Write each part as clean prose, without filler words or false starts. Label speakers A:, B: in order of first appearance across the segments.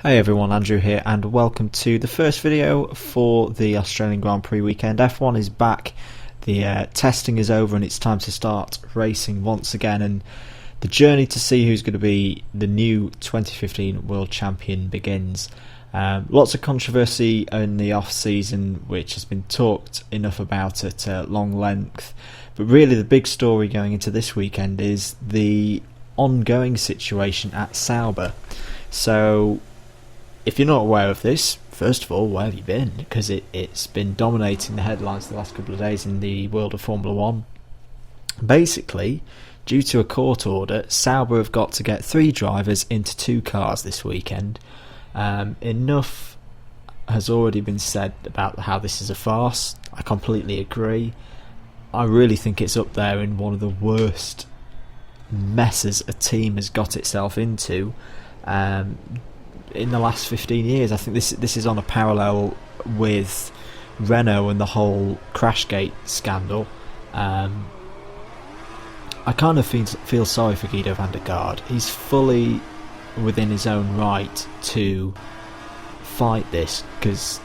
A: Hey everyone, Andrew here and welcome to the first video for the Australian Grand Prix weekend. F1 is back, the testing is over and it's time to start racing once again, and the journey to see who's going to be the new 2015 World Champion begins. Lots of controversy in the off-season which has been talked enough about at long length, but really the big story going into this weekend is the ongoing situation at Sauber. So if you're not aware of this, first of all, where have you been? Because it's been dominating the headlines the last couple of days in the world of Formula 1. Basically, due to a court order, Sauber have got to get 3 drivers into 2 cars this weekend. Enough has already been said about how this is a farce. I completely agree. I really think it's up there in one of the worst messes a team has got itself into in the last 15 years. I think this is on a parallel with Renault and the whole Crashgate scandal. I kind of feel sorry for Guido van der Garde. He's fully within his own right to fight this, because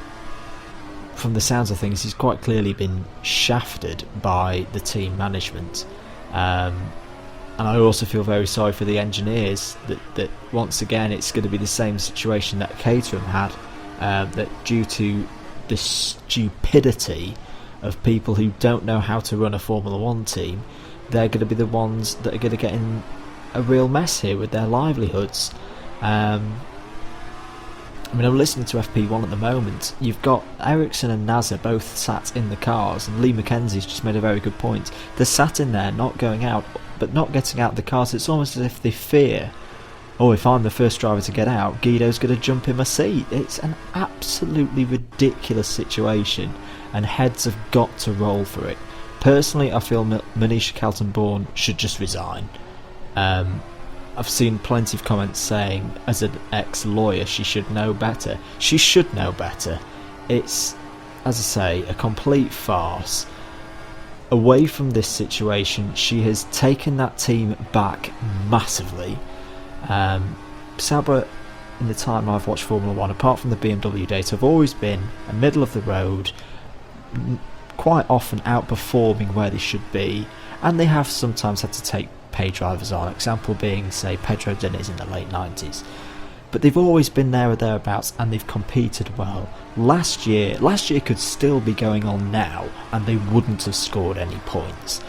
A: from the sounds of things he's quite clearly been shafted by the team management. And I also feel very sorry for the engineers that once again it's going to be the same situation that Caterham had, that due to the stupidity of people who don't know how to run a Formula 1 team, they're going to be the ones that are going to get in a real mess here with their livelihoods. I mean, I'm listening to FP1 at the moment. You've got Ericsson and Nasser both sat in the cars, and Lee McKenzie's just made a very good point. They're sat in there, not going out, but not getting out of the cars. It's almost as if they fear, oh, if I'm the first driver to get out, Guido's going to jump in my seat. It's an absolutely ridiculous situation, and heads have got to roll for it. Personally, I feel Manisha Kaltenborn should just resign. I've seen plenty of comments saying, as an ex-lawyer, she should know better. She should know better. It's, as I say, a complete farce. Away from this situation, she has taken that team back massively. Sauber, in the time I've watched Formula 1, apart from the BMW days, have always been a middle of the road, quite often outperforming where they should be, and they have sometimes had to take pay drivers on, example being, say, Pedro Diniz in the late 90s. But they've always been there or thereabouts, and they've competed well. Last year could still be going on now, and they wouldn't have scored any points,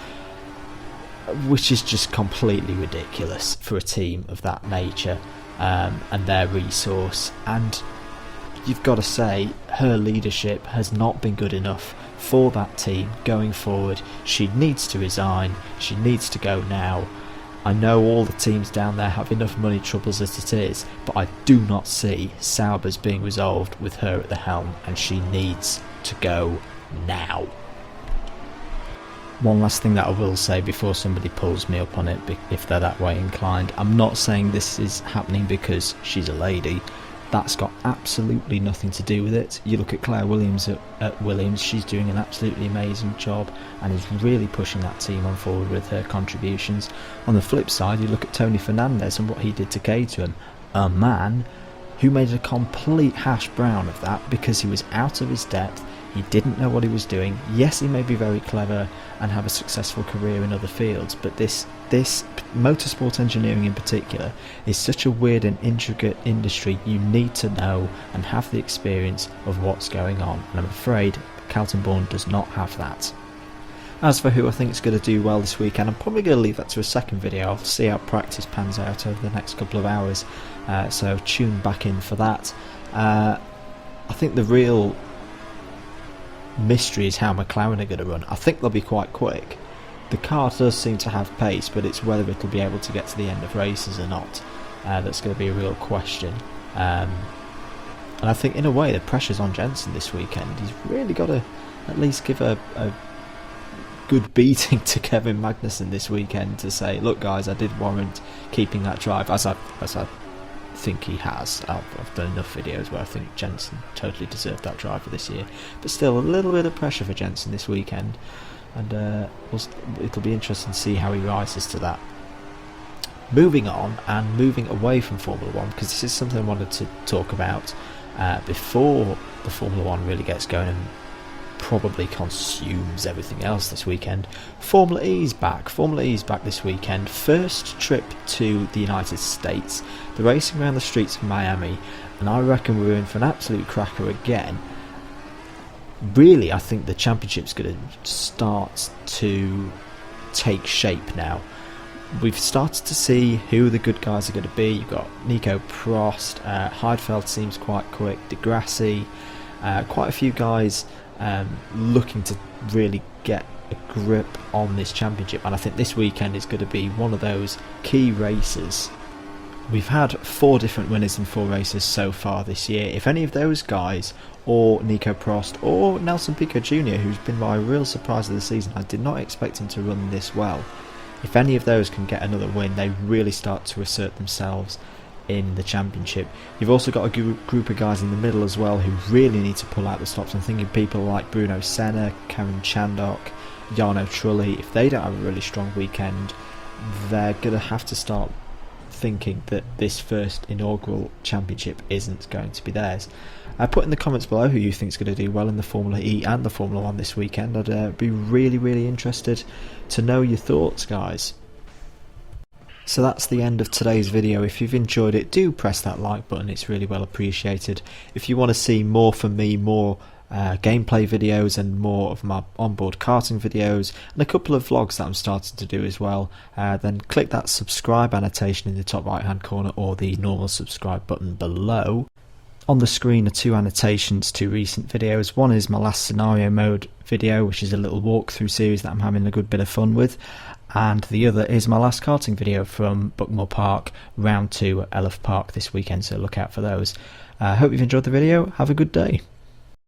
A: which is just completely ridiculous for a team of that nature and their resource. And you've got to say, her leadership has not been good enough for that team going forward. She needs to resign. She needs to go now. I know all the teams down there have enough money troubles as it is, but I do not see Sauber's being resolved with her at the helm, and she needs to go now. One last thing that I will say before somebody pulls me up on it, if they're that way inclined. I'm not saying this is happening because she's a lady. That's got absolutely nothing to do with it. You look at Claire Williams at Williams, she's doing an absolutely amazing job and is really pushing that team on forward with her contributions. On the flip side, you look at Tony Fernandez and what he did to Caterham, a man who made a complete hash brown of that because he was out of his depth. He didn't know what he was doing. Yes, he may be very clever and have a successful career in other fields, but this motorsport engineering in particular is such a weird and intricate industry. You need to know and have the experience of what's going on, and I'm afraid Kaltenborn does not have that. As for who I think is going to do well this weekend, I'm probably going to leave that to a second video. I'll see how practice pans out over the next couple of hours, so tune back in for that. I think the real mystery is how McLaren are going to run. I think they'll be quite quick. The car does seem to have pace, but it's whether it'll be able to get to the end of races or not. That's going to be a real question. And I think in a way the pressure's on Jensen this weekend. He's really got to at least give a good beating to Kevin Magnussen this weekend to say, look guys, I did warrant keeping that drive, as I think he has. I've done enough videos where I think Jensen totally deserved that driver this year, but still a little bit of pressure for Jensen this weekend, and it'll be interesting to see how he rises to that. moving on and moving away from Formula 1, because this is something I wanted to talk about before the Formula 1 really gets going and probably consumes everything else this weekend. Formula E is back. Formula E is back this weekend. First trip to the United States. They're racing around the streets of Miami, and I reckon we're in for an absolute cracker again. Really, I think the championship's going to start to take shape now. We've started to see who the good guys are going to be. You've got Nico Prost, Heidfeld seems quite quick, Degrassi, quite a few guys looking to really get a grip on this championship, and I think this weekend is going to be one of those key races. We've had 4 different winners in 4 races so far this year. If any of those guys, or Nico Prost, or Nelson Piquet Jr., who's been my real surprise of the season, I did not expect him to run this well. If any of those can get another win, they really start to assert themselves in the championship. You've also got a group of guys in the middle as well who really need to pull out the stops. I'm thinking people like Bruno Senna, Karen Chandok, Jarno Trulli. If they don't have a really strong weekend, they're going to have to start thinking that this first inaugural championship isn't going to be theirs. Put in the comments below who you think is going to do well in the Formula E and the Formula 1 this weekend. I'd be really interested to know your thoughts, guys. So that's the end of today's video. If you've enjoyed it, do press that like button, it's really well appreciated. If you want to see more from me, more gameplay videos and more of my onboard karting videos and a couple of vlogs that I'm starting to do as well, then click that subscribe annotation in the top right hand corner or the normal subscribe button below. On the screen are 2 annotations to recent videos. One is my last scenario mode video, which is a little walkthrough series that I'm having a good bit of fun with, and the other is my last karting video from Buckmore Park, round 2 at Elf Park this weekend, so look out for those. Hope you've enjoyed the video. Have a good day.